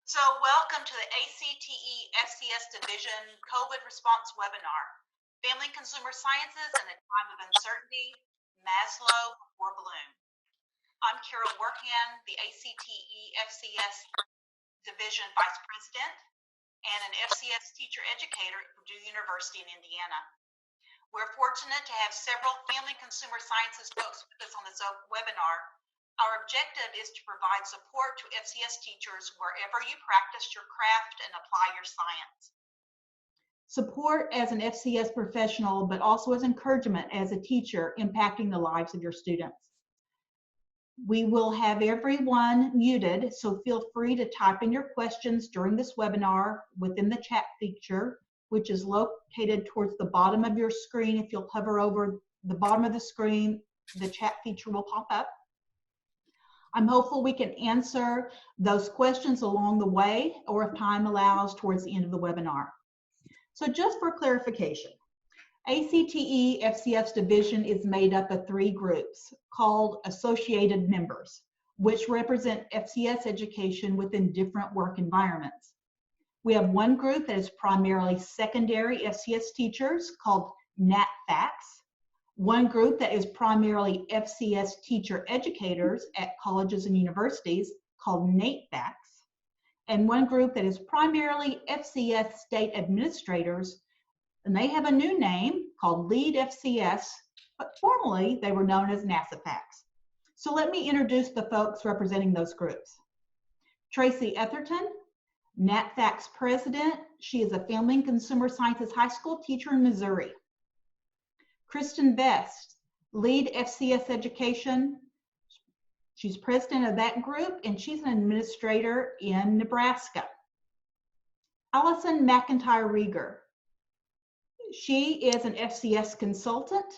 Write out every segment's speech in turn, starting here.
So welcome to the ACTE FCS Division COVID Response Webinar, Family and Consumer Sciences in a Time of Uncertainty, Maslow before Bloom. I'm Carol Workhand, the ACTE FCS Division Vice President and an FCS teacher educator at Purdue University in Indiana. We're fortunate to have several family and consumer sciences folks with us on this webinar. Our objective is to provide support to FCS teachers wherever you practice your craft and apply your science. Support as an FCS professional, but also as encouragement as a teacher impacting the lives of your students. We will have everyone muted, so feel free to type in your questions during this webinar within the chat feature, which is located towards the bottom of your screen. If you'll hover over the bottom of the screen, the chat feature will pop up. I'm hopeful we can answer those questions along the way, or if time allows, towards the end of the webinar. So just for clarification, ACTE FCS Division is made up of 3 groups called Associated Members, which represent FCS education within different work environments. We have one group that is primarily secondary FCS teachers called NATFACS, one group that is primarily FCS teacher educators at colleges and universities called NATEFACS, and one group that is primarily FCS state administrators, and they have a new name called LeadFCS, but formerly they were known as NATEFACS. So let me introduce the folks representing those groups. Tracy Etherton, NATFACS president. She is a Family and Consumer Sciences high school teacher in Missouri. Kristen Best, LeadFCS Education. She's president of that group, and she's an administrator in Nebraska. Allison McIntyre Rieger. She is an FCS consultant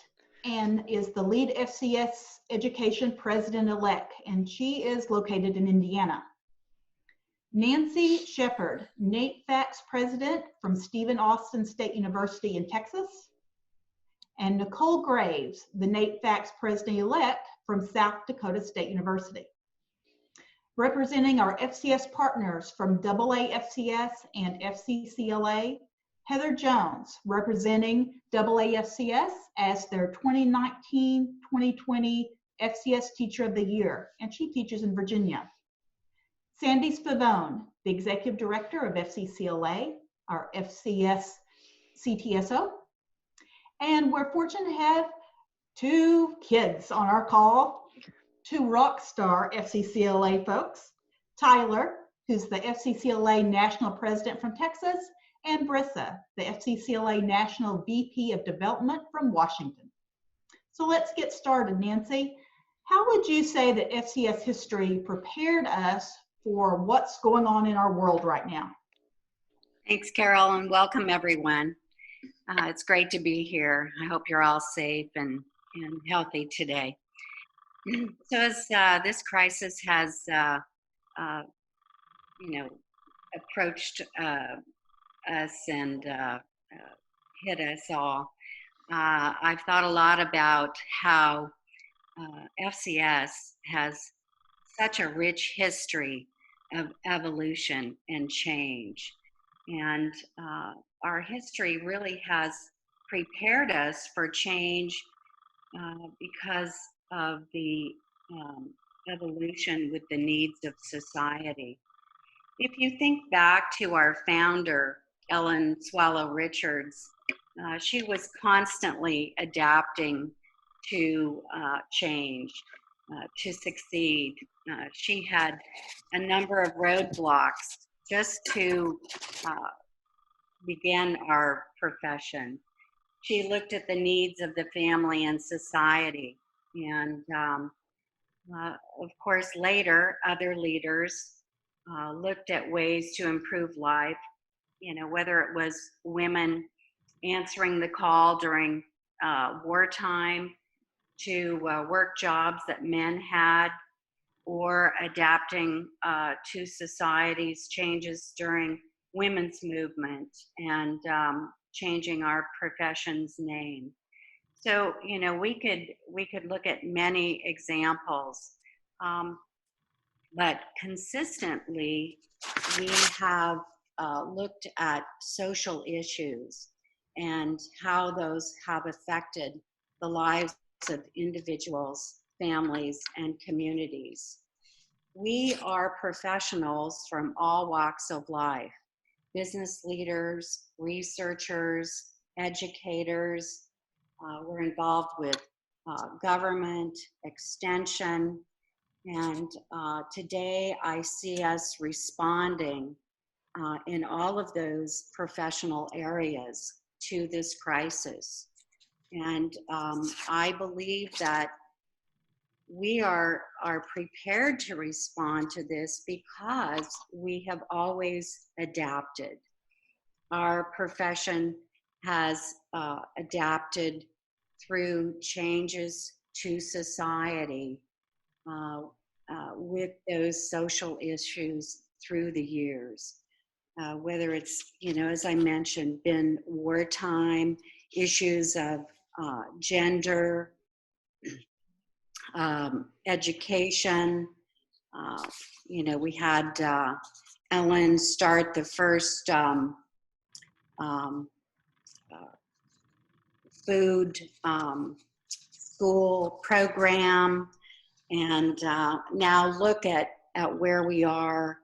and is the LeadFCS Education President-elect, and she is located in Indiana. Nancy Shepard, NATEFACS President from Stephen Austin State University in Texas. And Nicole Graves, the NATEFACS President-elect from South Dakota State University. Representing our FCS partners from AAFCS and FCCLA, Heather Jones, representing AAFCS as their 2019-2020 FCS Teacher of the Year, and she teaches in Virginia. Sandy Spavone, the Executive Director of FCCLA, our FCS CTSO. And we're fortunate to have 2 kids on our call, 2 rock star FCCLA folks, Tyler, who's the FCCLA National President from Texas, and Brissa, the FCCLA National VP of Development from Washington. So let's get started, Nancy. How would you say that FCS history prepared us for what's going on in our world right now? Thanks, Carol, and welcome everyone. It's great to be here. I hope you're all safe and healthy today. So as this crisis has, approached us and hit us all, I've thought a lot about how FCS has such a rich history of evolution and change. And our history really has prepared us for change because of the evolution with the needs of society. If you think back to our founder, Ellen Swallow Richards, she was constantly adapting to change, to succeed. She had a number of roadblocks just to begin our profession. She looked at the needs of the family and society. And of course, later, other leaders looked at ways to improve life, whether it was women answering the call during wartime to work jobs that men had, or adapting to society's changes during women's movement and changing our profession's name. So, we could look at many examples. But consistently, we have looked at social issues and how those have affected the lives of individuals, families, and communities. We are professionals from all walks of life: business leaders, researchers, educators. We're involved with government, extension, and today I see us responding in all of those professional areas to this crisis. And I believe that we are prepared to respond to this because we have always adapted. Our profession has adapted through changes to society with those social issues through the years. Whether it's, as I mentioned, been wartime, issues of gender, education. We had Ellen start the first food school program, and now look at where we are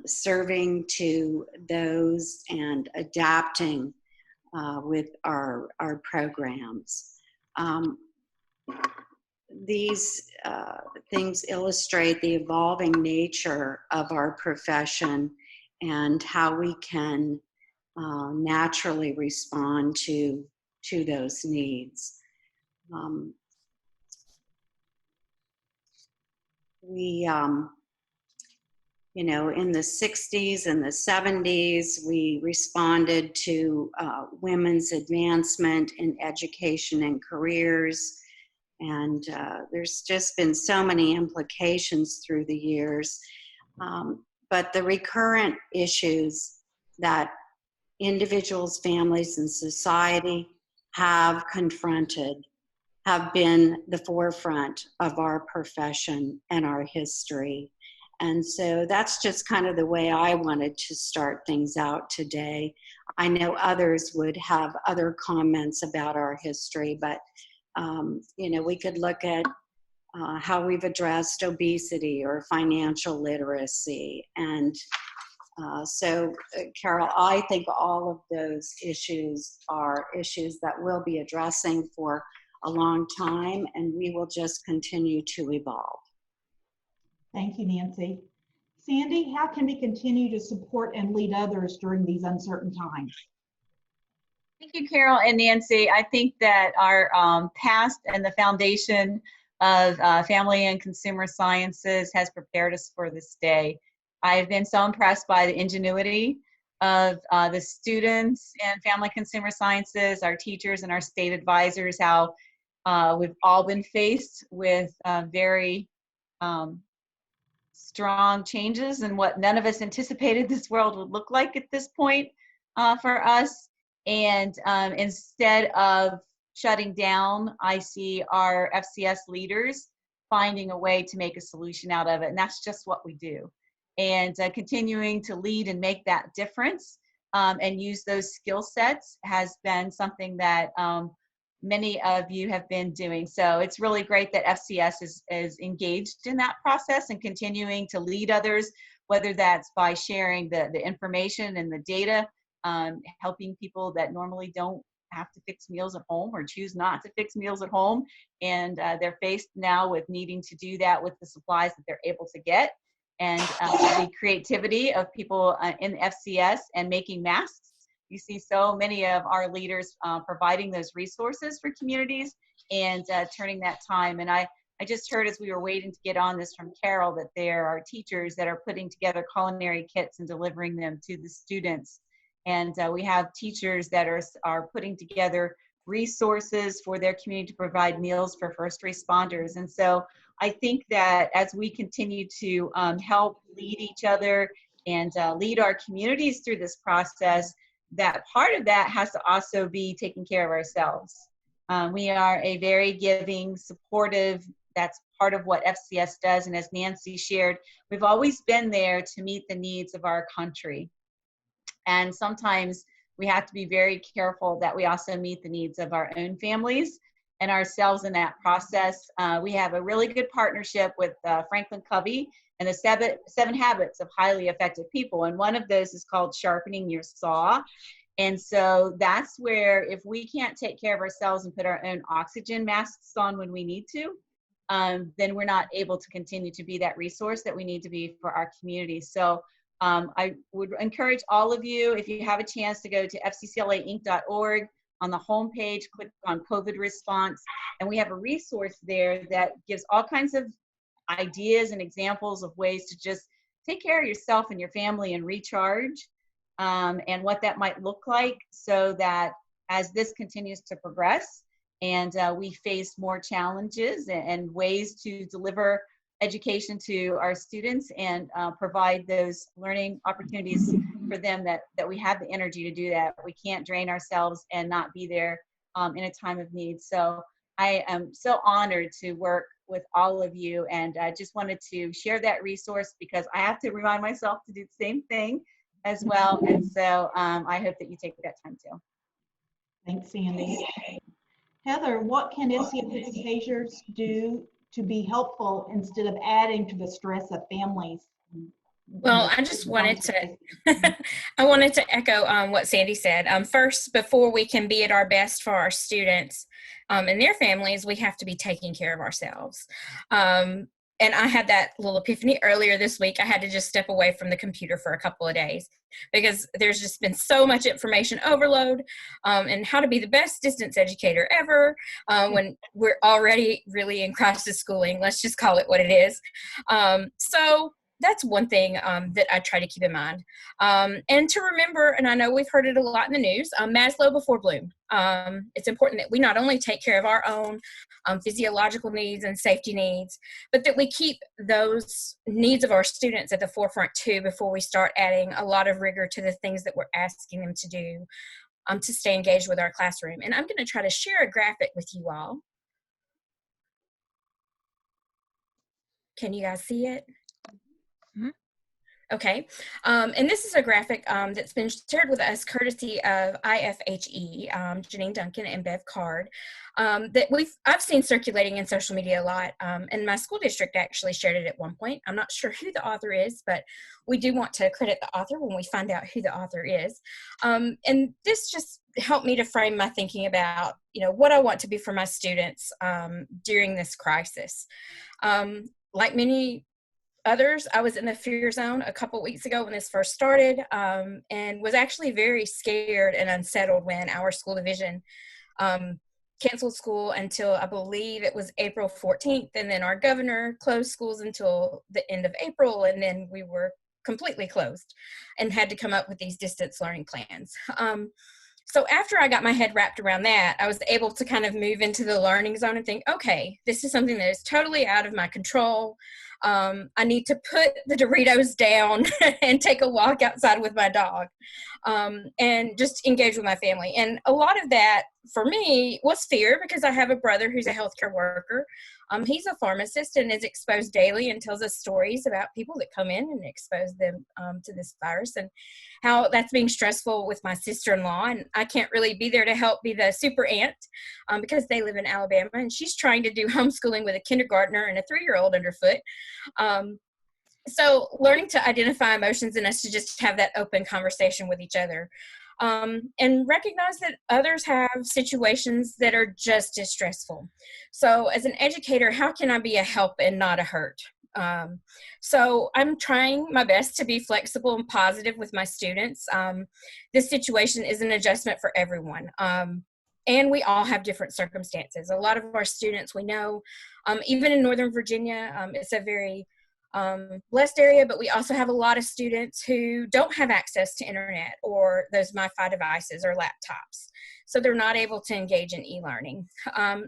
serving to those and adapting with our programs. These things illustrate the evolving nature of our profession and how we can naturally respond to those needs. In the 60s and the 70s, we responded to women's advancement in education and careers. And there's just been so many implications through the years. But the recurrent issues that individuals, families, and society have confronted have been the forefront of our profession and our history. And so that's just kind of the way I wanted to start things out today. I know others would have other comments about our history, but we could look at how we've addressed obesity or financial literacy. And so, Carol, I think all of those issues are issues that we'll be addressing for a long time, and we will just continue to evolve. Thank you, Nancy. Sandy, how can we continue to support and lead others during these uncertain times? Thank you, Carol and Nancy. I think that our past and the foundation of family and consumer sciences has prepared us for this day. I've been so impressed by the ingenuity of the students in family consumer sciences, our teachers and our state advisors, how we've all been faced with very strong changes and what none of us anticipated this world would look like at this point for us. And instead of shutting down, I see our FCS leaders finding a way to make a solution out of it. And that's just what we do. And continuing to lead and make that difference and use those skill sets has been something that many of you have been doing. So it's really great that FCS is engaged in that process and continuing to lead others, whether that's by sharing the information and the data, helping people that normally don't have to fix meals at home or choose not to fix meals at home. And they're faced now with needing to do that with the supplies that they're able to get. And the creativity of people in FCS and making masks. You see so many of our leaders providing those resources for communities and turning that time. And I just heard as we were waiting to get on this from Carol that there are teachers that are putting together culinary kits and delivering them to the students. And we have teachers that are putting together resources for their community to provide meals for first responders. And so I think that as we continue to help lead each other and lead our communities through this process, that part of that has to also be taking care of ourselves. We are a very giving, supportive, that's part of what FCS does. And as Nancy shared, we've always been there to meet the needs of our country. And sometimes we have to be very careful that we also meet the needs of our own families and ourselves in that process. We have a really good partnership with Franklin Covey and the seven habits of highly effective people. And one of those is called sharpening your saw. And so that's where if we can't take care of ourselves and put our own oxygen masks on when we need to, then we're not able to continue to be that resource that we need to be for our community. So I would encourage all of you, if you have a chance, to go to fcclainc.org. On the homepage, click on COVID response, and we have a resource there that gives all kinds of ideas and examples of ways to just take care of yourself and your family and recharge, and what that might look like, so that as this continues to progress and we face more challenges and ways to deliver education to our students and provide those learning opportunities for them, that we have the energy to do that. We can't drain ourselves and not be there in a time of need. So I am so honored to work with all of you, and I just wanted to share that resource because I have to remind myself to do the same thing as well. And so I hope that you take that time too. Thanks, Sandy. Heather, what can FCS educators do to be helpful instead of adding to the stress of families? Well, I just wanted to, I wanted to echo what Sandy said. First, before we can be at our best for our students and their families, we have to be taking care of ourselves. And I had that little epiphany earlier this week. I had to just step away from the computer for a couple of days because there's just been so much information overload, and how to be the best distance educator ever when we're already really in crisis schooling. Let's just call it what it is. So that's one thing that I try to keep in mind. And to remember, and I know we've heard it a lot in the news, Maslow before Bloom. It's important that we not only take care of our own physiological needs and safety needs, but that we keep those needs of our students at the forefront too before we start adding a lot of rigor to the things that we're asking them to do to stay engaged with our classroom. And I'm going to try to share a graphic with you all. Can you guys see it? Okay, and this is a graphic that's been shared with us courtesy of IFHE, Janine Duncan and Bev Card, that I've seen circulating in social media a lot, and my school district actually shared it at one point. I'm not sure who the author is, but we do want to credit the author when we find out who the author is. And this just helped me to frame my thinking about, what I want to be for my students during this crisis. Like many others, I was in the fear zone a couple weeks ago when this first started, and was actually very scared and unsettled when our school division canceled school until I believe it was April 14th, and then our governor closed schools until the end of April, and then we were completely closed and had to come up with these distance learning plans. So after I got my head wrapped around that, I was able to kind of move into the learning zone and think, okay, this is something that is totally out of my control. I need to put the Doritos down and take a walk outside with my dog, and just engage with my family. And a lot of that for me was fear, because I have a brother who's a healthcare worker. He's a pharmacist and is exposed daily and tells us stories about people that come in and expose them to this virus, and how that's being stressful with my sister-in-law. And I can't really be there to help be the super aunt because they live in Alabama, and she's trying to do homeschooling with a kindergartner and a 3-year-old underfoot. So learning to identify emotions and us to just have that open conversation with each other. And recognize that others have situations that are just as stressful. So as an educator, how can I be a help and not a hurt? So I'm trying my best to be flexible and positive with my students. This situation is an adjustment for everyone. And we all have different circumstances. A lot of our students we know, even in Northern Virginia, it's a very blessed area, but we also have a lot of students who don't have access to internet or those MiFi devices or laptops. so they're not able to engage in e-learning.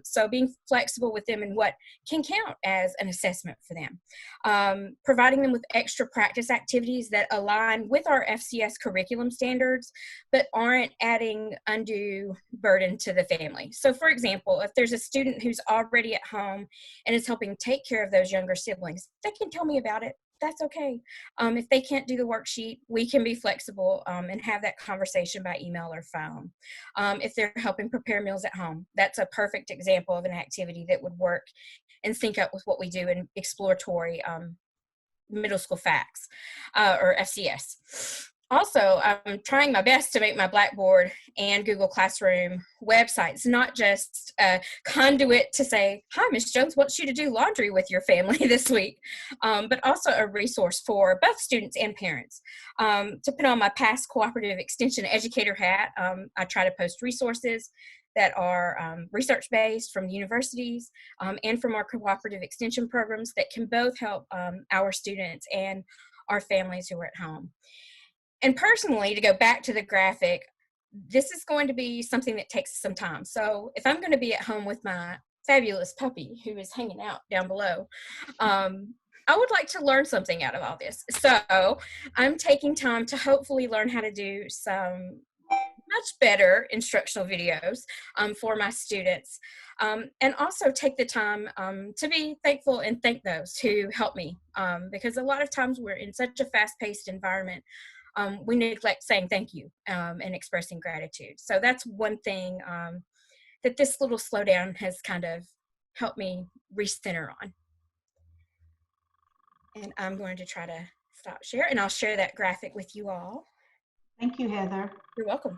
So being flexible with them and what can count as an assessment for them. Providing them with extra practice activities that align with our FCS curriculum standards, but aren't adding undue burden to the family. So for example, if there's a student who's already at home and is helping take care of those younger siblings, they can tell me about it. That's okay. If they can't do the worksheet, we can be flexible and have that conversation by email or phone. If they're helping prepare meals at home, that's a perfect example of an activity that would work and sync up with what we do in exploratory middle school FACS or FCS. Also, I'm trying my best to make my Blackboard and Google Classroom websites not just a conduit to say, hi, Ms. Jones wants you to do laundry with your family this week, but also a resource for both students and parents. To put on my past cooperative extension educator hat, I try to post resources that are research-based from universities and from our cooperative extension programs that can both help our students and our families who are at home. And personally, to go back to the graphic, this is going to be something that takes some time. So if I'm going to be at home with my fabulous puppy who is hanging out down below, I would like to learn something out of all this. So I'm taking time to hopefully learn how to do some much better instructional videos for my students, and also take the time to be thankful and thank those who help me, because a lot of times we're in such a fast-paced environment, we neglect saying thank you and expressing gratitude. So that's one thing that this little slowdown has kind of helped me recenter on. And I'm going to try to stop share, and I'll share that graphic with you all. Thank you, Heather. You're welcome.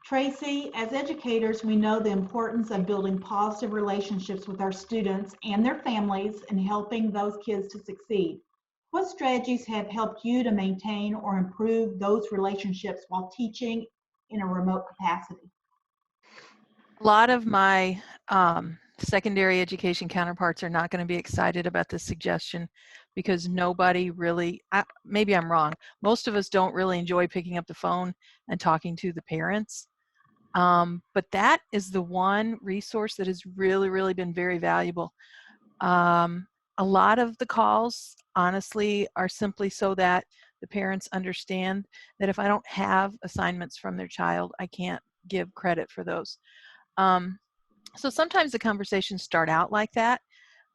Tracy, as educators, we know the importance of building positive relationships with our students and their families and helping those kids to succeed. What strategies have helped you to maintain or improve those relationships while teaching in a remote capacity? A lot of my secondary education counterparts are not going to be excited about this suggestion because nobody really, maybe I'm wrong, most of us don't really enjoy picking up the phone and talking to the parents. But that is the one resource that has really been very valuable. A lot of the calls, honestly, are simply so that the parents understand that if I don't have assignments from their child, I can't give credit for those. So sometimes the conversations start out like that,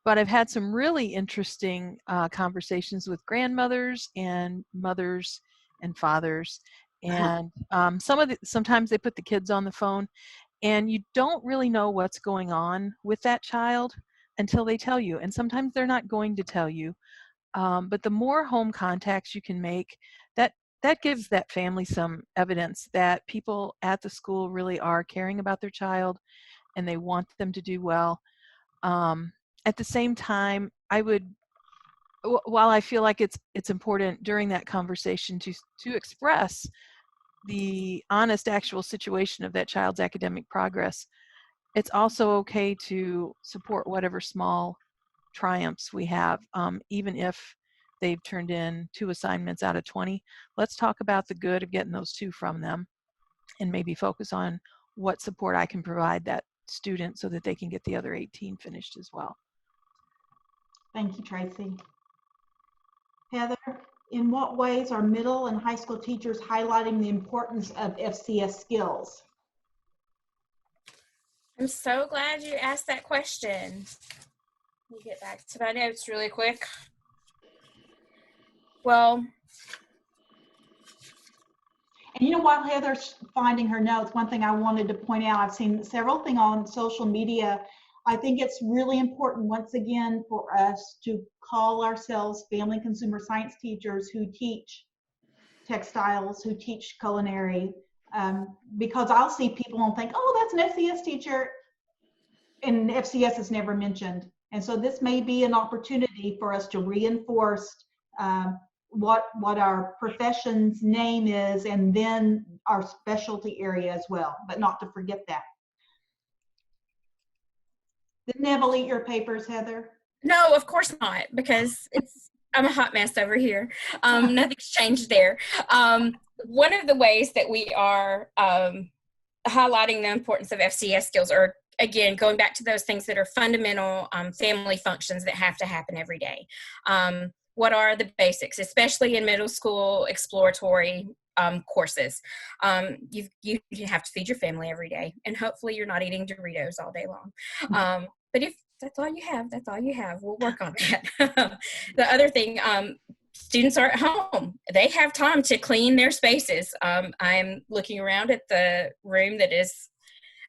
but I've had some really interesting conversations with grandmothers and mothers and fathers. And sometimes they put the kids on the phone, and you don't really know what's going on with that child until they tell you. And sometimes they're not going to tell you. But the more home contacts you can make, that gives that family some evidence that people at the school really are caring about their child and they want them to do well. At the same time, while I feel like it's important during that conversation to express the honest actual situation of that child's academic progress, it's also okay to support whatever small triumphs we have, even if they've turned in 2 assignments out of 20. Let's talk about the good of getting those 2 from them and maybe focus on what support I can provide that student so that they can get the other 18 finished as well. Thank you, Tracy. Heather, in what ways are middle and high school teachers highlighting the importance of FCS skills? I'm so glad you asked that question. Let me get back to my notes really quick. Well, and you know, while Heather's finding her notes, one thing I wanted to point out, I've seen several things on social media. I think it's really important, once again, for us to call ourselves family consumer science teachers who teach textiles, who teach culinary, because I'll see people and think, oh, that's an FCS teacher, and FCS is never mentioned. And so this may be an opportunity for us to reinforce what our profession's name is, and then our specialty area as well, but not to forget that. Did Neville eat your papers, Heather? no, of course not, because I'm a hot mess over here. Nothing's changed there. One of the ways that we are highlighting the importance of FCS skills, or again, going back to those things that are fundamental family functions that have to happen every day. What are the basics, especially in middle school exploratory courses? You have to feed your family every day, and hopefully you're not eating Doritos all day long. But if that's all you have, that's all you have. We'll work on that. The other thing, students are at home. They have time to clean their spaces. I'm looking around at the room that is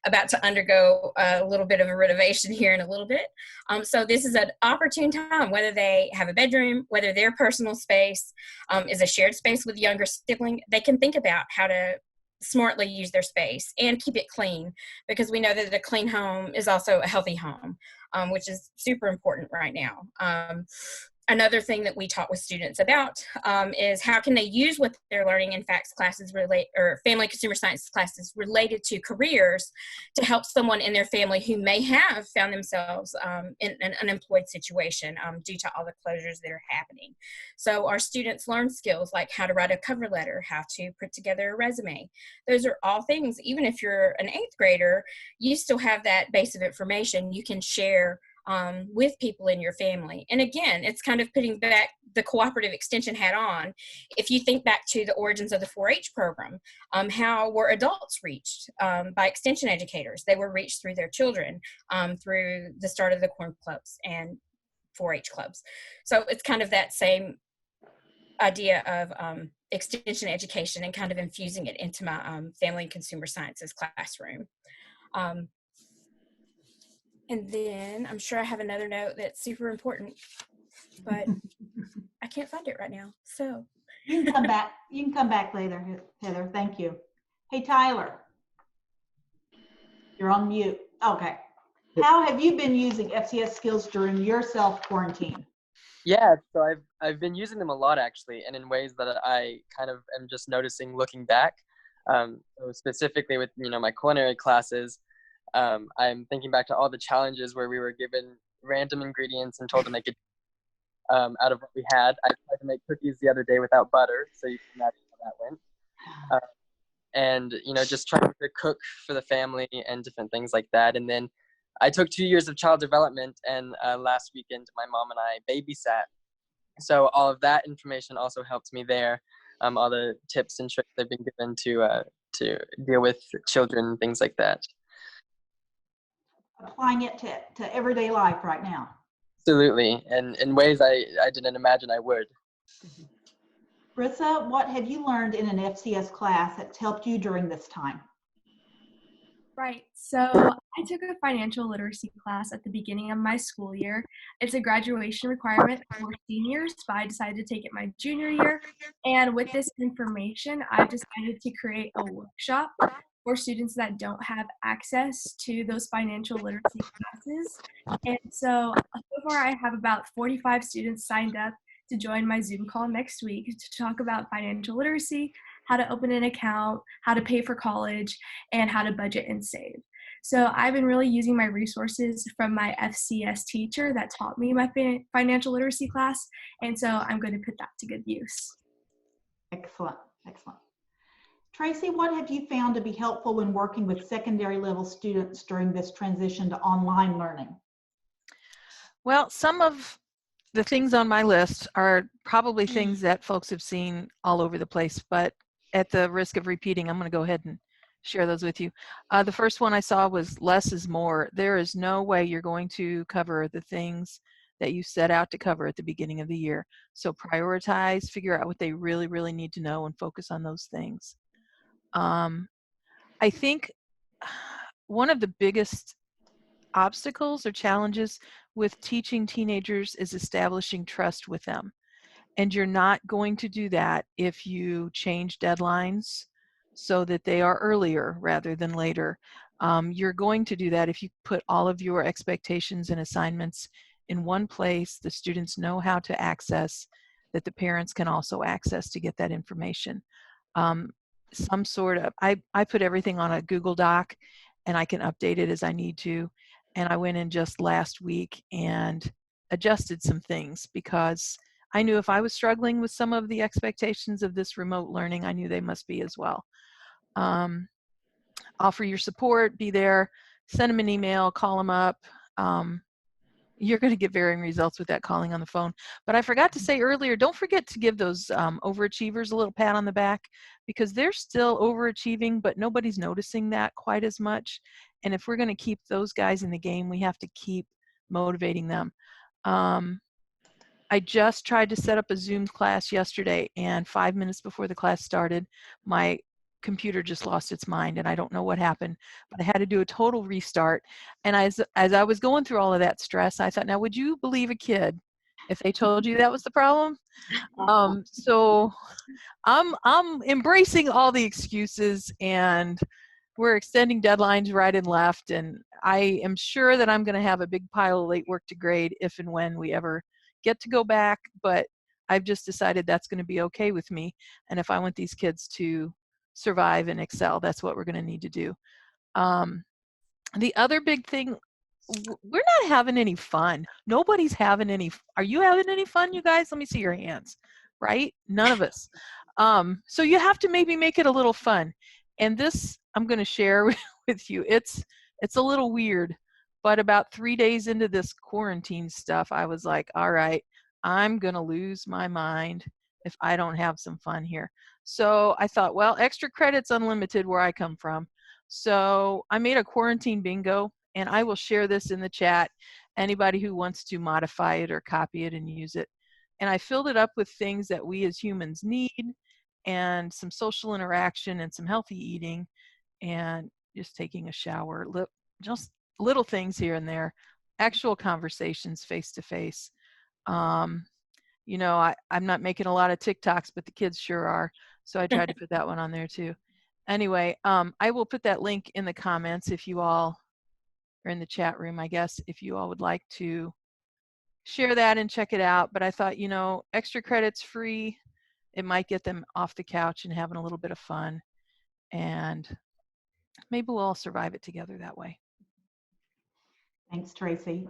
about to undergo a little bit of a renovation here in a little bit. So this is an opportune time, whether they have a bedroom, whether their personal space is a shared space with a younger sibling, they can think about how to smartly use their space and keep it clean, because we know that a clean home is also a healthy home, which is super important right now. Another thing that we talk with students about is how can they use what they're learning in FACS classes or family consumer science classes related to careers to help someone in their family who may have found themselves in an unemployed situation due to all the closures that are happening. So our students learn skills like how to write a cover letter, how to put together a resume. Those are all things, even if you're an 8th grader, you still have that base of information you can share with people in your family. And again, it's kind of putting back the cooperative extension hat on. If you think back to the origins of the 4-H program, how were adults reached by extension educators? They were reached through their children, through the start of the corn clubs and 4-H clubs. So it's kind of that same idea of extension education and kind of infusing it into my family and consumer sciences classroom. And then I'm sure I have another note that's super important, but I can't find it right now. So you can come back. You can come back later, Heather. Thank you. Hey, Tyler, you're on mute. Okay. How have you been using FCS skills during your self-quarantine? Yeah, so I've been using them a lot actually, and in ways that I kind of am just noticing looking back. So specifically with my culinary classes. I'm thinking back to all the challenges where we were given random ingredients and told to make it out of what we had. I tried to make cookies the other day without butter, so you can imagine how that went. And just trying to cook for the family and different things like that. And then I took 2 years of child development, and last weekend my mom and I babysat. So all of that information also helped me there. All the tips and tricks they've been given to deal with children, things like that. Applying it to everyday life right now. Absolutely, and in ways I didn't imagine I would. Rissa, what have you learned in an FCS class that's helped you during this time? Right, so I took a financial literacy class at the beginning of my school year. It's a graduation requirement for seniors, but I decided to take it my junior year. And with this information, I've decided to create a workshop for students that don't have access to those financial literacy classes. And so far I have about 45 students signed up to join my Zoom call next week to talk about financial literacy, how to open an account, how to pay for college, and how to budget and save. So I've been really using my resources from my FCS teacher that taught me my financial literacy class, and so I'm going to put that to good use. Excellent, excellent. Tracy, what have you found to be helpful when working with secondary level students during this transition to online learning? Well, some of the things on my list are probably things that folks have seen all over the place, but at the risk of repeating, I'm going to go ahead and share those with you. The first one I saw was less is more. There is no way you're going to cover the things that you set out to cover at the beginning of the year. So prioritize, figure out what they really, really need to know, and focus on those things. I think one of the biggest obstacles or challenges with teaching teenagers is establishing trust with them. And you're not going to do that if you change deadlines so that they are earlier rather than later. You're going to do that if you put all of your expectations and assignments in one place, the students know how to access, that the parents can also access to get that information. Some sort of, I put everything on a Google Doc and I can update it as I need to. And I went in just last week and adjusted some things because I knew if I was struggling with some of the expectations of this remote learning, I knew they must be as well. offer your support, be there, send them an email, call them up. You're going to get varying results with that calling on the phone. But I forgot to say earlier, don't forget to give those overachievers a little pat on the back, because they're still overachieving, but nobody's noticing that quite as much. And if we're going to keep those guys in the game, we have to keep motivating them. I just tried to set up a Zoom class yesterday, and 5 minutes before the class started, my computer just lost its mind, and I don't know what happened, but I had to do a total restart. And as I was going through all of that stress, I thought, now would you believe a kid if they told you that was the problem? So I'm embracing all the excuses, and we're extending deadlines right and left, and I am sure that I'm going to have a big pile of late work to grade if and when we ever get to go back, but I've just decided that's going to be okay with me. And if I want these kids to survive and excel, that's what we're going to need to do. The other big thing, we're not having any fun. Nobody's having any. Are you having any fun, you guys? Let me see your hands. Right? None of us. So you have to maybe make it a little fun. And this I'm going to share with you. It's a little weird, but about 3 days into this quarantine stuff, I was like, all right, I'm going to lose my mind if I don't have some fun here. So I thought, well, extra credit's unlimited where I come from. So I made a quarantine bingo, and I will share this in the chat. Anybody who wants to modify it or copy it and use it. And I filled it up with things that we as humans need, and some social interaction and some healthy eating, and just taking a shower, just little things here and there, actual conversations face to face. You know, I'm not making a lot of TikToks, but the kids sure are. So I tried to put that one on there too. Anyway, I will put that link in the comments if you all, or in the chat room, I guess, if you all would like to share that and check it out. But I thought, you know, extra credit's free. It might get them off the couch and having a little bit of fun. And maybe we'll all survive it together that way. Thanks, Tracy.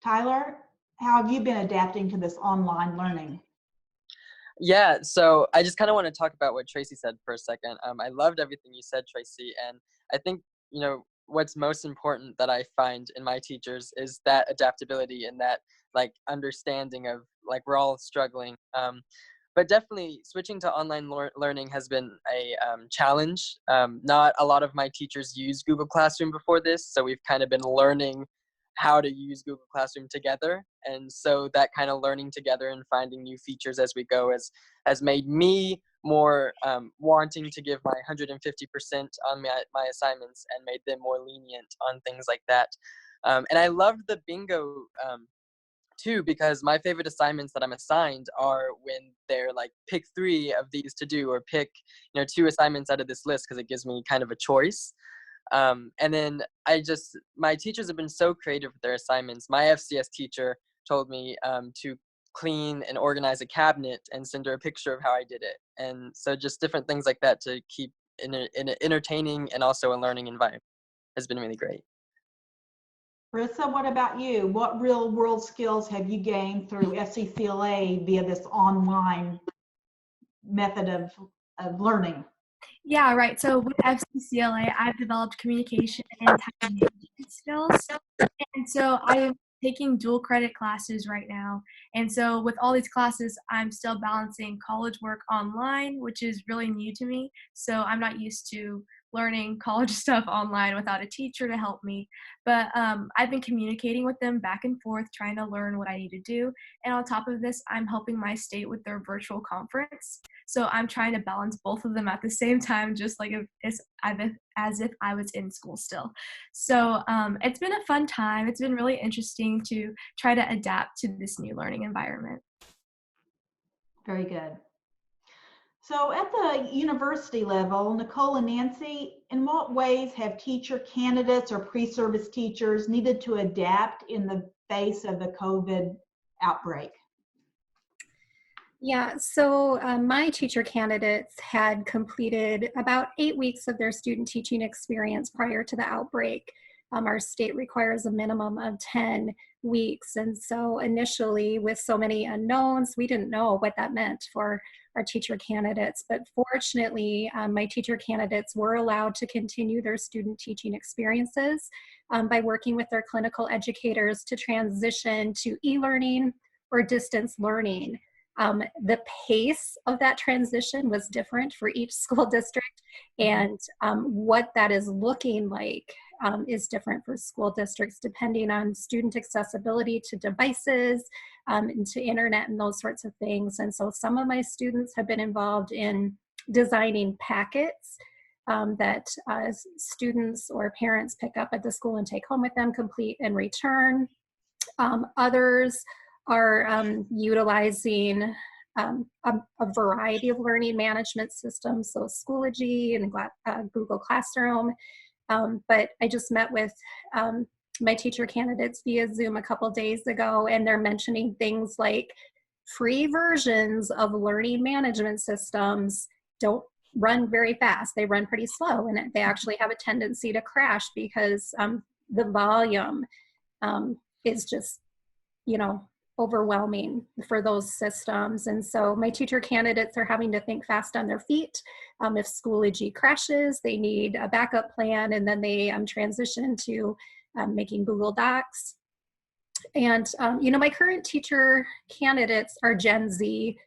Tyler, how have you been adapting to this online learning? Yeah, so I just kind of want to talk about what Tracy said for a second. I loved everything you said, Tracy, and I think, you know, what's most important that I find in my teachers is that adaptability and that like understanding of like we're all struggling. But definitely switching to online learning has been a challenge. Not a lot of my teachers used Google Classroom before this, so we've kind of been learning how to use Google Classroom together. And so that kind of learning together and finding new features as we go has made me more wanting to give my 150% on my assignments and made them more lenient on things like that. And I loved the bingo too, because my favorite assignments that I'm assigned are when they're like, pick 3 of these to do, or pick, you know, 2 assignments out of this list, because it gives me kind of a choice. And then my teachers have been so creative with their assignments. My FCS teacher told me to clean and organize a cabinet and send her a picture of how I did it. And so just different things like that to keep in an entertaining and also a learning environment has been really great. Marissa, what about you? What real world skills have you gained through FCCLA via this online method of learning? Yeah, right. So with FCCLA, I've developed communication and time management skills. And so I am taking dual credit classes right now. And so with all these classes, I'm still balancing college work online, which is really new to me. So I'm not used to learning college stuff online without a teacher to help me. But I've been communicating with them back and forth, trying to learn what I need to do. And on top of this, I'm helping my state with their virtual conference. So I'm trying to balance both of them at the same time, just like as if I was in school still. So it's been a fun time. It's been really interesting to try to adapt to this new learning environment. Very good. So at the university level, Nicole and Nancy, in what ways have teacher candidates or pre-service teachers needed to adapt in the face of the COVID outbreak? Yeah, so my teacher candidates had completed about 8 weeks of their student teaching experience prior to the outbreak. Our state requires a minimum of 10 weeks. And so initially, with so many unknowns, we didn't know what that meant for our teacher candidates. But fortunately, my teacher candidates were allowed to continue their student teaching experiences by working with their clinical educators to transition to e-learning or distance learning. The pace of that transition was different for each school district, and what that is looking like is different for school districts depending on student accessibility to devices and to internet and those sorts of things. And so some of my students have been involved in designing packets that students or parents pick up at the school and take home with them, complete and return. Others are utilizing a variety of learning management systems, so Schoology and Google Classroom. But I just met with my teacher candidates via Zoom a couple days ago, and they're mentioning things like free versions of learning management systems don't run very fast. They run pretty slow, and they actually have a tendency to crash because the volume is just, overwhelming for those systems. And so my teacher candidates are having to think fast on their feet. If Schoology crashes, they need a backup plan, and then they transition to making Google Docs. And, my current teacher candidates are Gen Z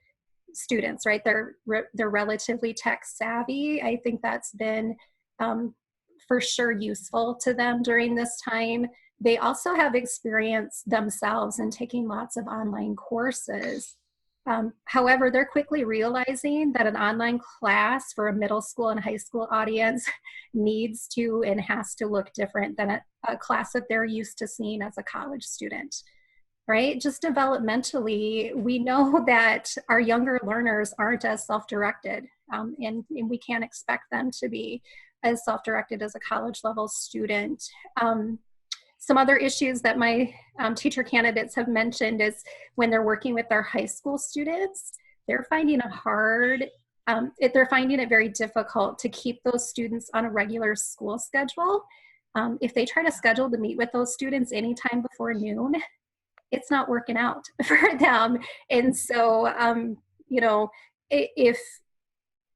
students, right? They're relatively tech savvy. I think that's been for sure useful to them during this time. They also have experience themselves in taking lots of online courses. However, they're quickly realizing that an online class for a middle school and high school audience needs to and has to look different than a class that they're used to seeing as a college student, right? Just developmentally, we know that our younger learners aren't as self-directed, and we can't expect them to be as self-directed as a college level student. Some other issues that my teacher candidates have mentioned is when they're working with their high school students, they're finding they're finding it very difficult to keep those students on a regular school schedule. If they try to schedule to meet with those students anytime before noon, it's not working out for them. And so,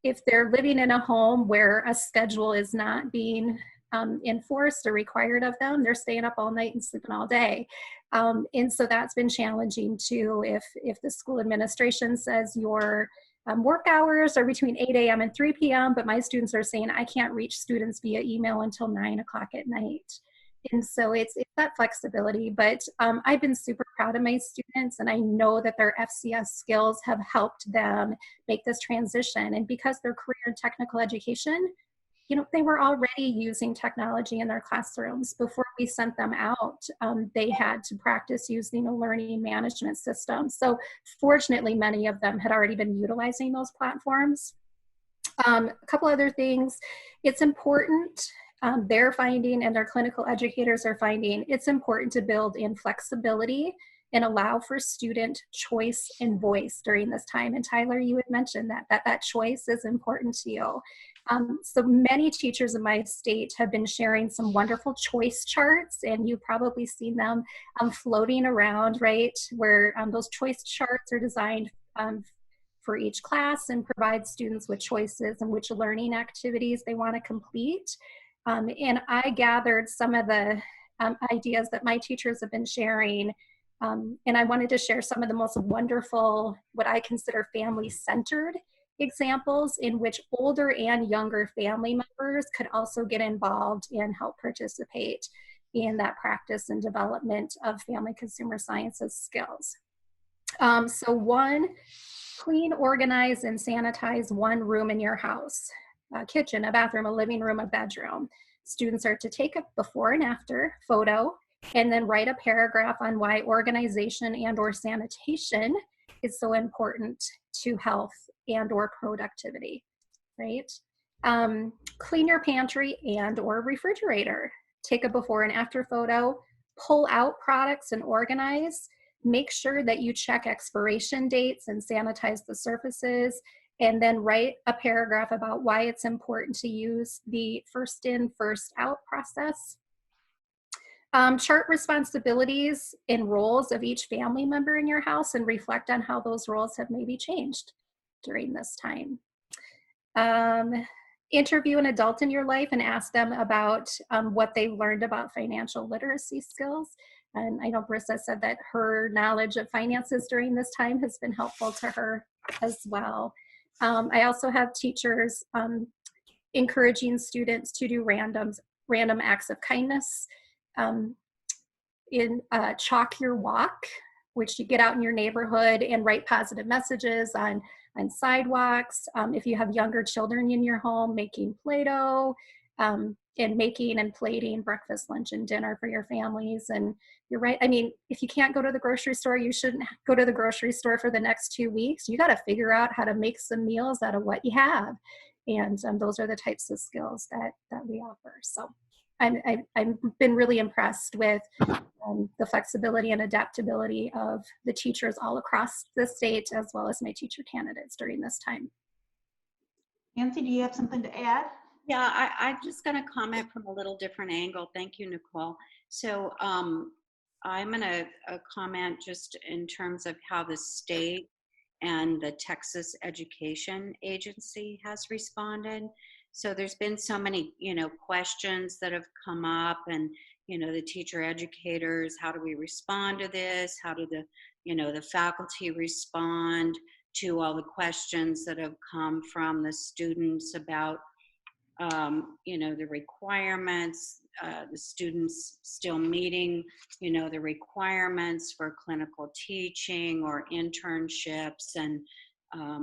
if they're living in a home where a schedule is not being enforced or required of them, they're staying up all night and sleeping all day. And so that's been challenging too. If the school administration says your work hours are between 8 a.m. and 3 p.m., but my students are saying I can't reach students via email until 9 o'clock at night. And so it's that flexibility, but I've been super proud of my students, and I know that their FCS skills have helped them make this transition. And because they're career and technical education, they were already using technology in their classrooms. Before we sent them out, they had to practice using a learning management system. So fortunately, many of them had already been utilizing those platforms. A couple other things. It's important, they're finding, and their clinical educators are finding, it's important to build in flexibility and allow for student choice and voice during this time. And Tyler, you had mentioned that choice is important to you. So many teachers in my state have been sharing some wonderful choice charts, and you've probably seen them floating around, right? Where those choice charts are designed for each class and provide students with choices and which learning activities they want to complete. And I gathered some of the ideas that my teachers have been sharing. And I wanted to share some of the most wonderful, what I consider family-centered examples in which older and younger family members could also get involved and help participate in that practice and development of family consumer sciences skills. So one, clean, organize, and sanitize one room in your house. A kitchen, a bathroom, a living room, a bedroom. Students are to take a before and after photo and then write a paragraph on why organization and or sanitation is so important to health and or productivity, right? Clean your pantry and or refrigerator. Take a before and after photo, pull out products and organize. Make sure that you check expiration dates and sanitize the surfaces, and then write a paragraph about why it's important to use the first in, first out process. Chart responsibilities and roles of each family member in your house and reflect on how those roles have maybe changed during this time. Interview an adult in your life and ask them about what they've learned about financial literacy skills. And I know Brissa said that her knowledge of finances during this time has been helpful to her as well. I also have teachers encouraging students to do random acts of kindness. In Chalk Your Walk, which you get out in your neighborhood and write positive messages on sidewalks. If you have younger children in your home, making Play-Doh, and making and plating breakfast, lunch, and dinner for your families. And you're right, I mean, if you can't go to the grocery store, you shouldn't go to the grocery store for the next 2 weeks. You got to figure out how to make some meals out of what you have. And those are the types of skills that we offer. So I've been really impressed with the flexibility and adaptability of the teachers all across the state, as well as my teacher candidates during this time. Nancy, do you have something to add? Yeah, I'm just going to comment from a little different angle. Thank you, Nicole. So I'm going to comment just in terms of how the state and the Texas Education Agency has responded. So there's been so many, questions that have come up, and, the teacher educators, how do we respond to this? How do the faculty respond to all the questions that have come from the students about, the requirements, the students still meeting, the requirements for clinical teaching or internships, and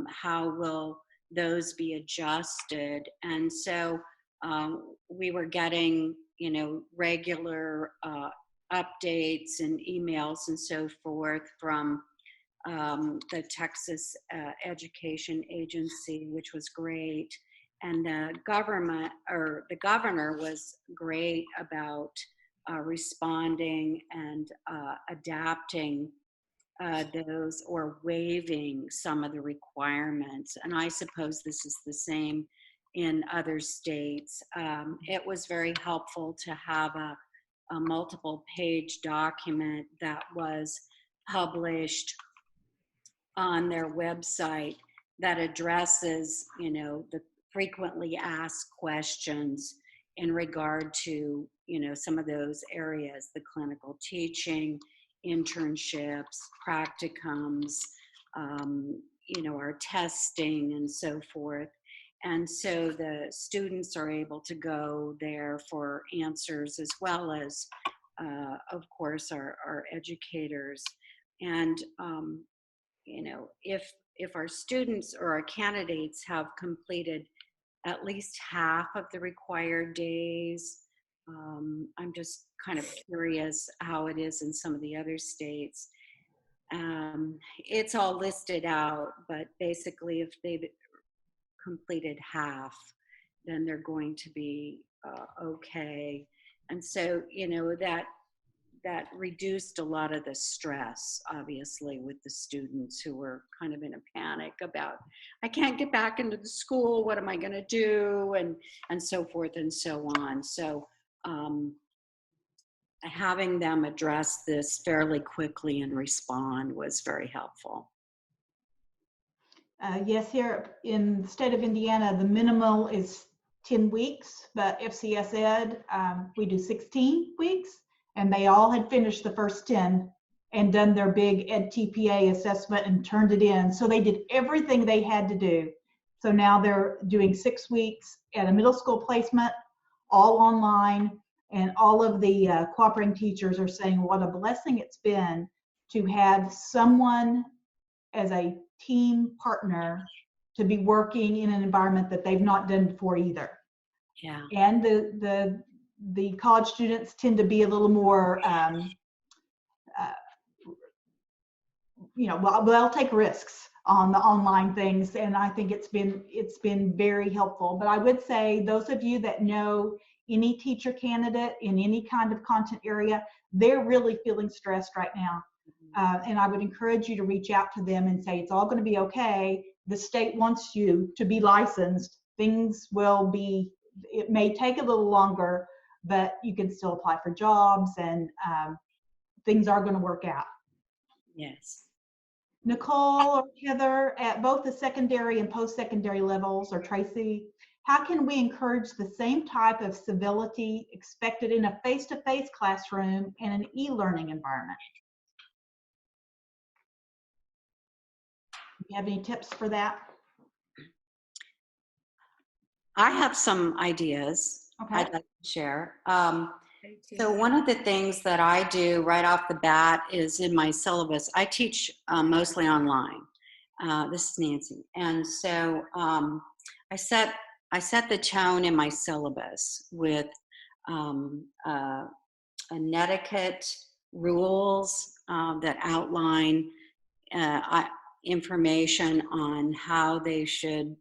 how will those be adjusted. And so we were getting, regular updates and emails and so forth from the Texas Education Agency, which was great. And the governor was great about responding and adapting those or waiving some of the requirements. And I suppose this is the same in other states. It was very helpful to have a multiple page document that was published on their website that addresses, the frequently asked questions in regard to, some of those areas, the clinical teaching, internships, practicums, our testing and so forth. And so the students are able to go there for answers, as well as, of course, our educators. And, if our students or our candidates have completed at least half of the required days, I'm just kind of curious how it is in some of the other states. It's all listed out, but basically if they've completed half, then they're going to be okay. And so, that reduced a lot of the stress, obviously, with the students who were kind of in a panic about, I can't get back into the school, what am I going to do, and so forth and so on. So having them address this fairly quickly and respond was very helpful. Yes, here in the state of Indiana, the minimal is 10 weeks, but FCS Ed, we do 16 weeks. And they all had finished the first 10 and done their big Ed TPA assessment and turned it in. So they did everything they had to do. So now they're doing 6 weeks at a middle school placement, all online, and all of the cooperating teachers are saying what a blessing it's been to have someone as a team partner to be working in an environment that they've not done before either. Yeah. And the college students tend to be a little more, they'll take risks on the online things, and I think it's been very helpful. But I would say those of you that know any teacher candidate in any kind of content area, they're really feeling stressed right now. And I would encourage you to reach out to them and say, it's all going to be okay. The state wants you to be licensed. Things will be, it may take a little longer, but you can still apply for jobs, and things are going to work out. Yes. Nicole or Heather, at both the secondary and post-secondary levels, or Tracy, how can we encourage the same type of civility expected in a face-to-face classroom and an e-learning environment? Do you have any tips for that? I have some ideas Okay. I'd like to share. So one of the things that I do right off the bat is in my syllabus, I teach mostly online. This is Nancy. And so I set the tone in my syllabus with a netiquette rules that outline information on how they should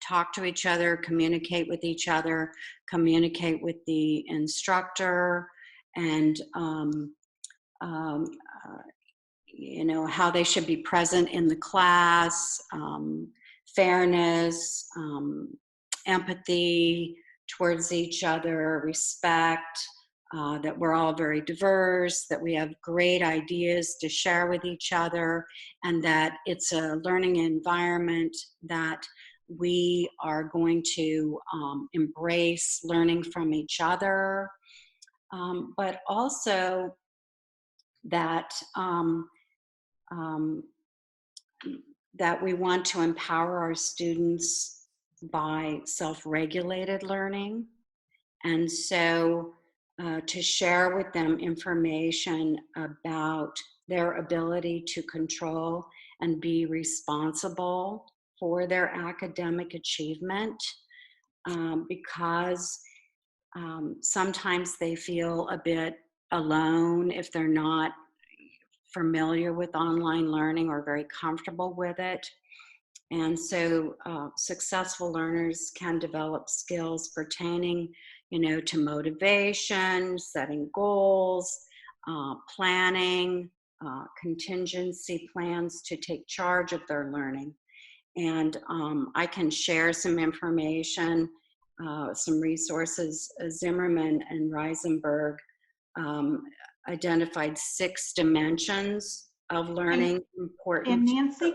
talk to each other, communicate with each other, communicate with the instructor, and you know, how they should be present in the class, fairness, empathy towards each other, respect, that we're all very diverse, that we have great ideas to share with each other, and that it's a learning environment that we are going to embrace learning from each other, but also that that we want to empower our students by self-regulated learning. And so to share with them information about their ability to control and be responsible for their academic achievement, because sometimes they feel a bit alone if they're not familiar with online learning or very comfortable with it. And so successful learners can develop skills pertaining, you know, to motivation, setting goals, planning, contingency plans to take charge of their learning. And I can share some information, some resources. Zimmerman and Reisenberg identified 6 dimensions of learning important. And Nancy,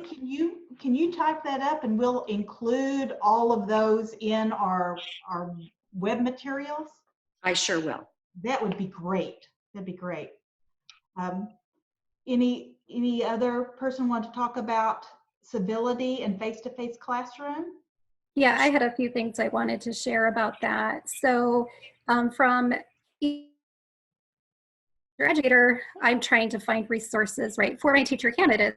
can you type that up, and we'll include all of those in our web materials? I sure will. That would be great. That'd be great. Any other person want to talk about civility and face-to-face classroom? Yeah, I had a few things I wanted to share about that. So from educator, I'm trying to find resources, right, for my teacher candidates.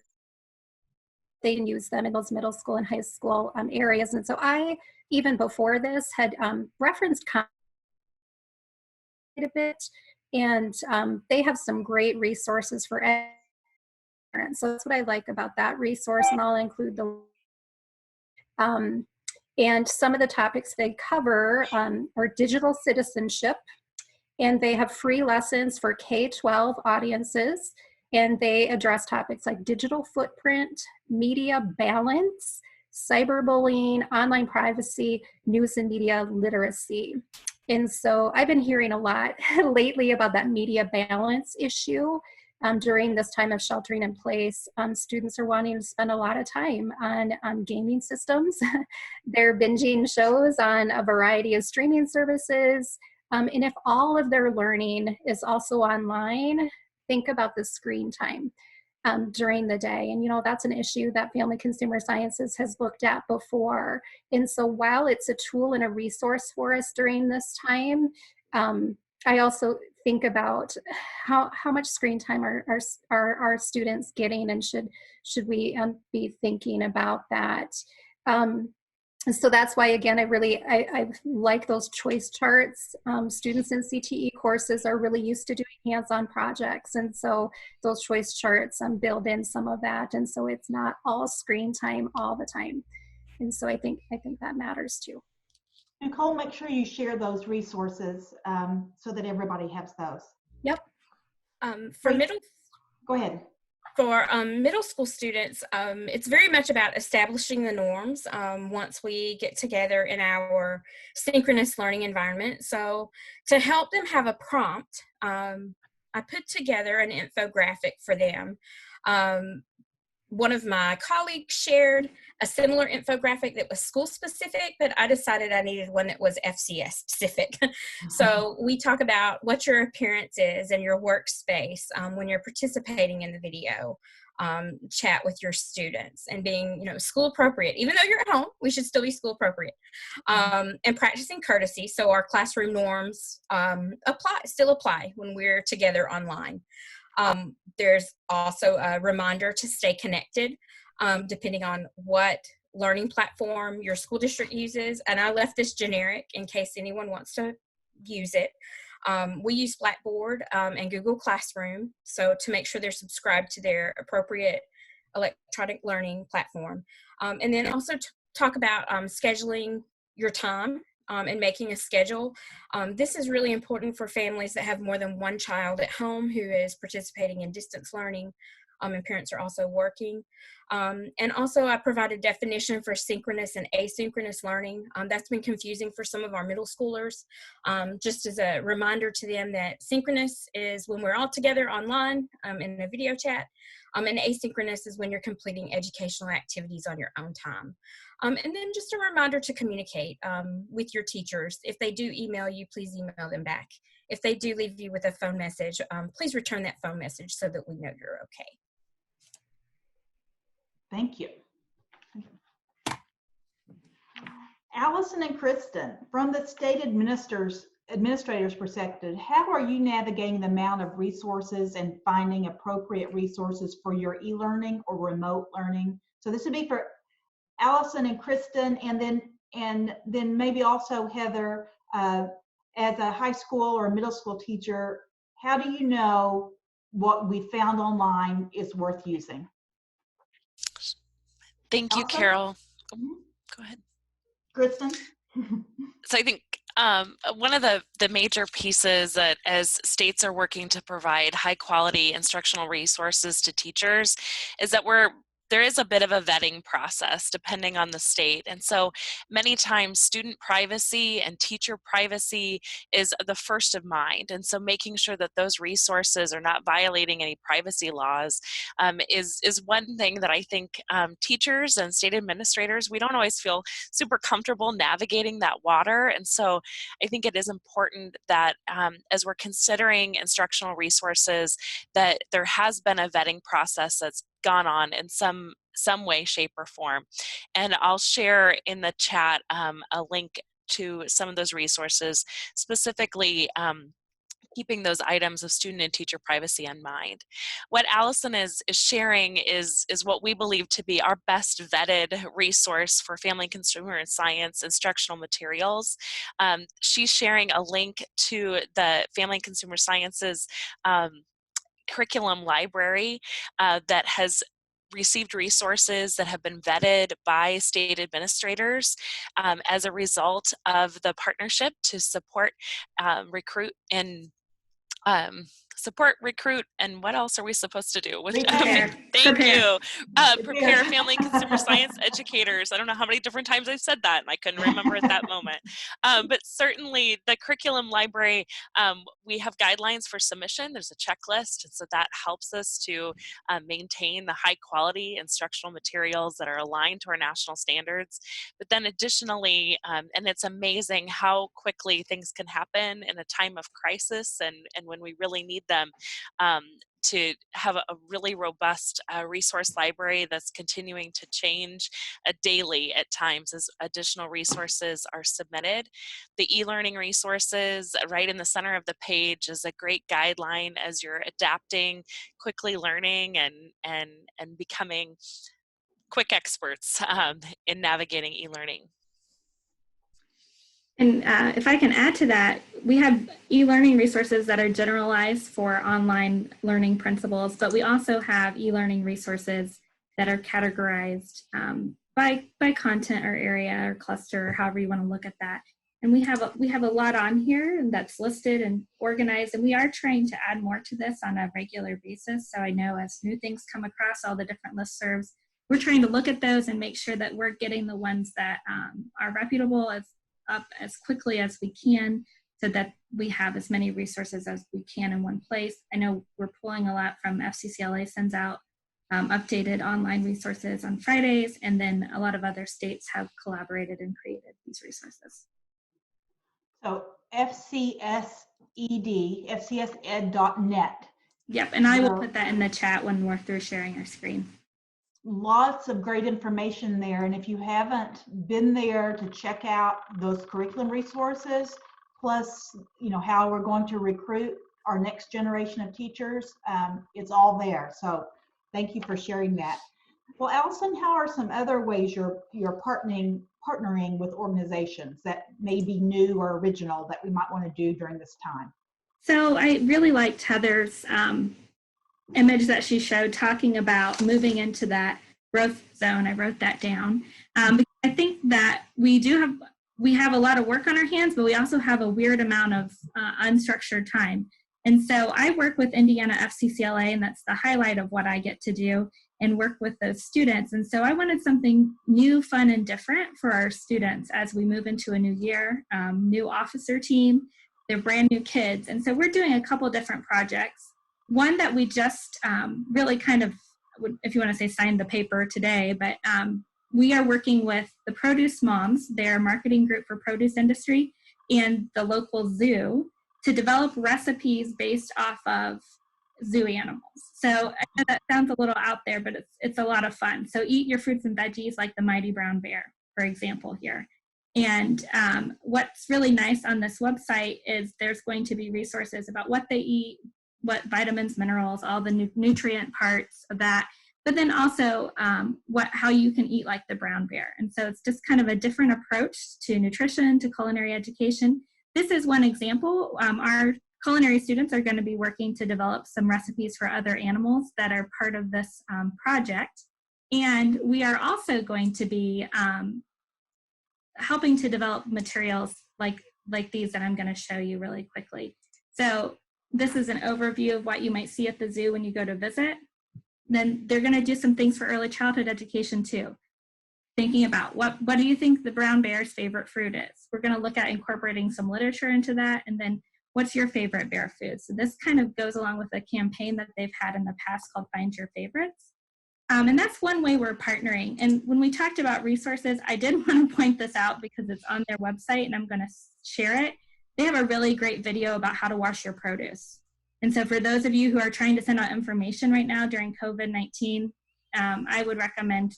They can use them in those middle school and high school areas. And so I, even before this, had referenced a bit, and they have some great resources for parents. So that's what I like about that resource, and I'll include the and some of the topics they cover are digital citizenship, and they have free lessons for K-12 audiences, and they address topics like digital footprint, media balance, cyberbullying, online privacy, news and media literacy. And so I've been hearing a lot lately about that media balance issue. During this time of sheltering in place, students are wanting to spend a lot of time on gaming systems. They're binging shows on a variety of streaming services. And if all of their learning is also online, think about the screen time during the day. And, you know, that's an issue that Family Consumer Sciences has looked at before. And so while it's a tool and a resource for us during this time, I also think about how much screen time are our students getting, and should we be thinking about that. So that's why, again, I like those choice charts. Students in CTE courses are really used to doing hands-on projects, and so those choice charts build in some of that, and so it's not all screen time all the time. And so I think that matters too. Nicole, make sure you share those resources so that everybody has those. Yep. For middle, Go ahead. For middle school students, it's very much about establishing the norms once we get together in our synchronous learning environment. So to help them have a prompt, I put together an infographic for them. One of my colleagues shared a similar infographic that was school specific, but I decided I needed one that was FCS specific. So we talk about what your appearance is and your workspace when you're participating in the video, chat with your students, and being, school appropriate. Even though you're at home, we should still be school appropriate. And practicing courtesy, so our classroom norms still apply when we're together online. There's also a reminder to stay connected, depending on what learning platform your school district uses. And I left this generic in case anyone wants to use it. We use Blackboard and Google Classroom, so to make sure they're subscribed to their appropriate electronic learning platform. And then also talk about scheduling your time and making a schedule. This is really important for families that have more than one child at home who is participating in distance learning, and parents are also working. And also I provide a definition for synchronous and asynchronous learning. That's been confusing for some of our middle schoolers. Just as a reminder to them that synchronous is when we're all together online in a video chat, and asynchronous is when you're completing educational activities on your own time. And then just a reminder to communicate with your teachers. If they do email you, please email them back. If they do leave you with a phone message, please return that phone message so that we know you're okay. Thank you. Allison and Kristen, from the state administrator's perspective, how are you navigating the amount of resources and finding appropriate resources for your e-learning or remote learning? So this would be for Allison and Kristen, and then maybe also Heather, as a high school or middle school teacher, how do you know what we found online is worth using? Thank you, Carol. Go ahead. Kristen? So I think one of the major pieces that as states are working to provide high quality instructional resources to teachers is that there is a bit of a vetting process depending on the state. And so many times student privacy and teacher privacy is the first of mind. And so making sure that those resources are not violating any privacy laws is one thing that I think teachers and state administrators, we don't always feel super comfortable navigating that water. And so I think it is important that as we're considering instructional resources, that there has been a vetting process that's gone on in some way, shape, or form. And I'll share in the chat a link to some of those resources, specifically keeping those items of student and teacher privacy in mind. What Allison is sharing is what we believe to be our best vetted resource for family and consumer science instructional materials. She's sharing a link to the Family and Consumer Sciences curriculum library that has received resources that have been vetted by state administrators as a result of the partnership to support, recruit, and what else are we supposed to do? Prepare. Thank you. Prepare family and consumer science educators. I don't know how many different times I've said that, and I couldn't remember at that moment. But certainly the curriculum library, we have guidelines for submission. There's a checklist, and so that helps us to maintain the high quality instructional materials that are aligned to our national standards. But then additionally, and it's amazing how quickly things can happen in a time of crisis and when we really need them, to have a really robust resource library that's continuing to change daily at times as additional resources are submitted. The e-learning resources right in the center of the page is a great guideline as you're adapting, quickly learning, and becoming quick experts in navigating e-learning. And if I can add to that, we have e-learning resources that are generalized for online learning principles, but we also have e-learning resources that are categorized by content or area or cluster, or however you want to look at that. And we have a lot on here, and that's listed and organized, and we are trying to add more to this on a regular basis. So I know as new things come across all the different listservs, we're trying to look at those and make sure that we're getting the ones that are reputable up as quickly as we can, so that we have as many resources as we can in one place. I know we're pulling a lot from FCCLA, sends out updated online resources on Fridays, and then a lot of other states have collaborated and created these resources. So FCSED.net. Yep, and I will put that in the chat when we're through sharing our screen. Lots of great information there. And if you haven't been there to check out those curriculum resources, plus, you know, how we're going to recruit our next generation of teachers, it's all there. So thank you for sharing that. Well, Allison, how are some other ways you're partnering with organizations that may be new or original that we might want to do during this time? So I really liked Heather's image that she showed talking about moving into that growth zone. I wrote that down. Because I think that we have a lot of work on our hands, but we also have a weird amount of unstructured time. And so I work with Indiana FCCLA, and that's the highlight of what I get to do, and work with those students. And so I wanted something new, fun, and different for our students as we move into a new year, new officer team, they're brand new kids. And so we're doing a couple different projects. One that we just really kind of, if you want to say, signed the paper today, but we are working with the Produce Moms, their marketing group for produce industry, and the local zoo to develop recipes based off of zoo animals. So I know that sounds a little out there, but it's a lot of fun. So eat your fruits and veggies like the mighty brown bear, for example, here. And what's really nice on this website is there's going to be resources about what they eat, what vitamins, minerals, all the nutrient parts of that, but then also how you can eat like the brown bear. And so it's just kind of a different approach to nutrition, to culinary education. This is one example. Our culinary students are going to be working to develop some recipes for other animals that are part of this project. And we are also going to be helping to develop materials like these that I'm going to show you really quickly. So this is an overview of what you might see at the zoo when you go to visit. Then they're going to do some things for early childhood education too. Thinking about what do you think the brown bear's favorite fruit is? We're going to look at incorporating some literature into that, and then what's your favorite bear food? So this kind of goes along with a campaign that they've had in the past called Find Your Favorites. And that's one way we're partnering. And when we talked about resources, I did want to point this out because it's on their website and I'm going to share it. They have a really great video about how to wash your produce. And so for those of you who are trying to send out information right now during COVID-19, I would recommend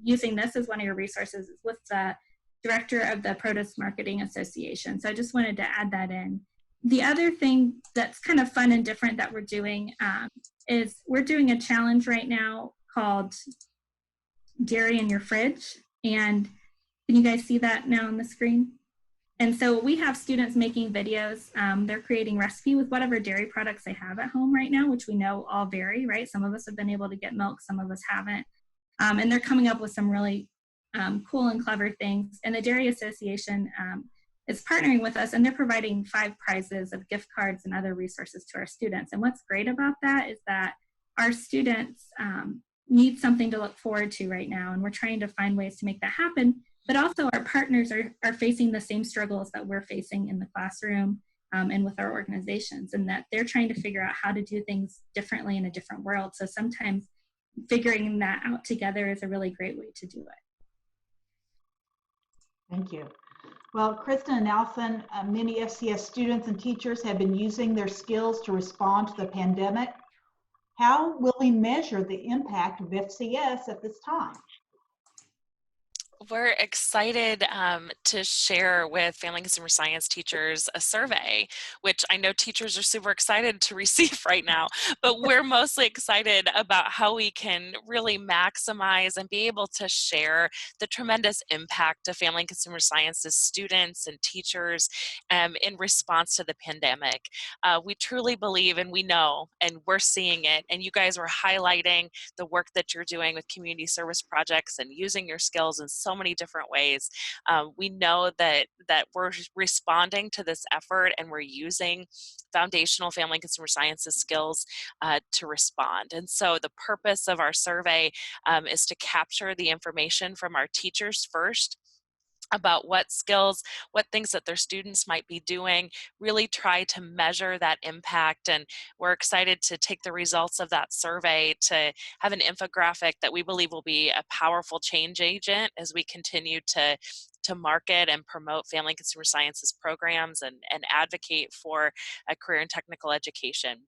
using this as one of your resources with the director of the Produce Marketing Association. So I just wanted to add that in. The other thing that's kind of fun and different that we're doing is we're doing a challenge right now called Dairy in Your Fridge. And can you guys see that now on the screen? And so we have students making videos. They're creating recipe with whatever dairy products they have at home right now, which we know all vary, right? Some of us have been able to get milk, some of us haven't. And they're coming up with some really cool and clever things. And the Dairy Association is partnering with us, and they're providing 5 prizes of gift cards and other resources to our students. And what's great about that is that our students need something to look forward to right now, and we're trying to find ways to make that happen. But also our partners are facing the same struggles that we're facing in the classroom and with our organizations, and that they're trying to figure out how to do things differently in a different world. So sometimes figuring that out together is a really great way to do it. Thank you. Well, Kristen and Allison, many FCS students and teachers have been using their skills to respond to the pandemic. How will we measure the impact of FCS at this time? We're excited to share with Family and Consumer Science teachers a survey, which I know teachers are super excited to receive right now, but we're mostly excited about how we can really maximize and be able to share the tremendous impact of Family and Consumer Science's students and teachers in response to the pandemic. We truly believe, and we know, and we're seeing it, and you guys were highlighting the work that you're doing with community service projects and using your skills in so so many different ways. We know that we're responding to this effort, and we're using foundational family and consumer sciences skills to respond. And so the purpose of our survey is to capture the information from our teachers first about what skills, what things that their students might be doing, really try to measure that impact. And we're excited to take the results of that survey to have an infographic that we believe will be a powerful change agent as we continue to market and promote family and consumer sciences programs and advocate for a career in technical education.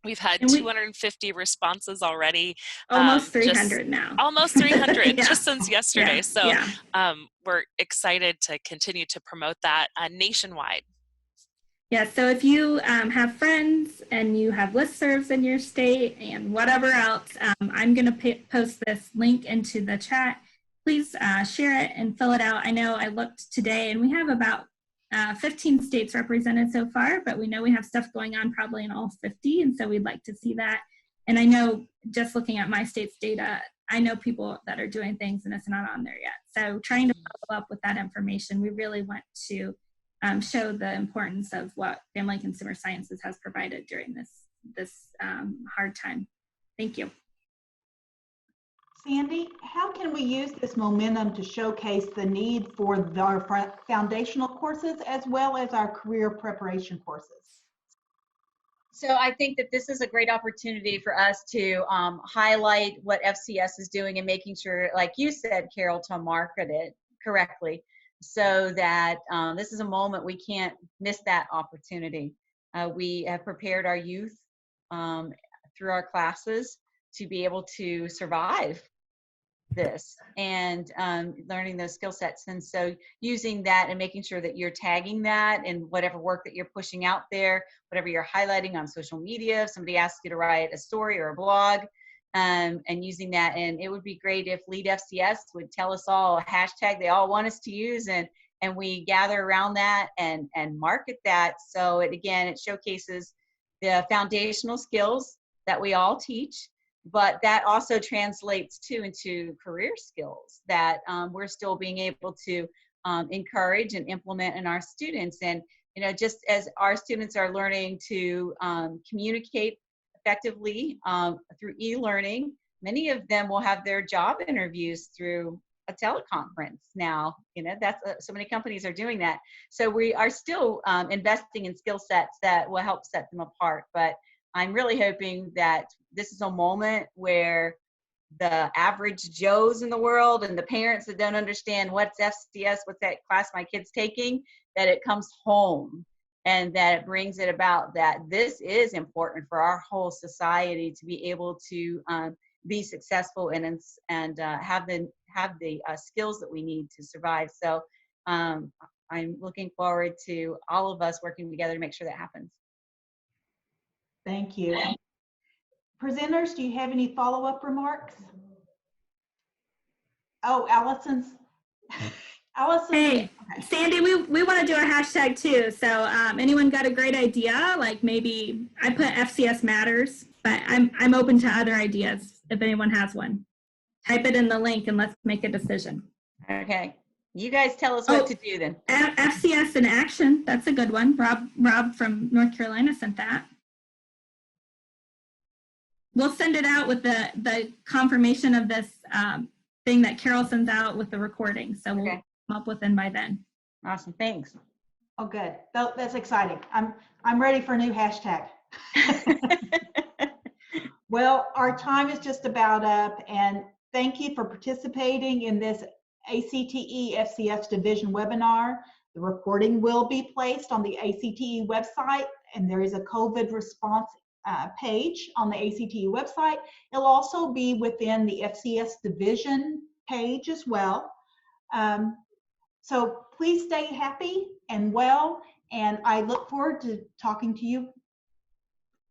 We've had 250 responses already. Almost 300 now. Almost 300 Yeah. just since yesterday. Yeah. So Yeah. We're excited to continue to promote that nationwide. Yeah, so if you have friends and you have listservs in your state and whatever else, I'm going to post this link into the chat. Please share it and fill it out. I know I looked today and we have about 15 states represented so far, but we know we have stuff going on probably in all 50, and so we'd like to see that. And I know, just looking at my state's data, I know people that are doing things and it's not on there yet. So trying to follow up with that information, we really want to show the importance of what Family and Consumer Sciences has provided during this hard time. Thank you. Sandy, how can we use this momentum to showcase the need for our foundational courses as well as our career preparation courses? So I think that this is a great opportunity for us to highlight what FCS is doing and making sure, like you said, Carol, to market it correctly, so that this is a moment we can't miss that opportunity. We have prepared our youth through our classes to be able to survive this and learning those skill sets. And so using that and making sure that you're tagging that in whatever work that you're pushing out there, whatever you're highlighting on social media, if somebody asks you to write a story or a blog, and using that. And it would be great if LeadFCS would tell us all a hashtag they all want us to use, and we gather around that and market that. So it, again, it showcases the foundational skills that we all teach, but that also translates into career skills that we're still being able to encourage and implement in our students. And, you know, just as our students are learning to communicate effectively through e-learning, many of them will have their job interviews through a teleconference now. You know, that's so many companies are doing that. So we are still investing in skill sets that will help set them apart. But I'm really hoping that this is a moment where the average Joes in the world and the parents that don't understand what's FCS, what's that class my kid's taking, that it comes home and that it brings it about that this is important for our whole society to be able to be successful and have the skills that we need to survive. So I'm looking forward to all of us working together to make sure that happens. Thank you. Presenters, do you have any follow-up remarks? Oh, Allison. Hey, okay. Sandy, we want to do a hashtag too. So anyone got a great idea? Like maybe I put FCS Matters, but I'm open to other ideas if anyone has one. Type it in the link and let's make a decision. Okay. You guys tell us what to do then. FCS in Action. That's a good one. Rob from North Carolina sent that. We'll send it out with the confirmation of this thing that Carol sends out with the recording. So we'll come up with them by then. Awesome. Thanks. Oh, good. That's exciting. I'm ready for a new hashtag. Well, our time is just about up, and thank you for participating in this ACTE FCS Division webinar. The recording will be placed on the ACTE website, and there is a COVID response page on the ACTE website. It'll also be within the FCS Division page as well. So please stay happy and well, and I look forward to talking to you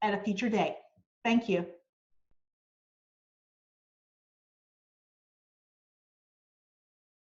at a future date. Thank you.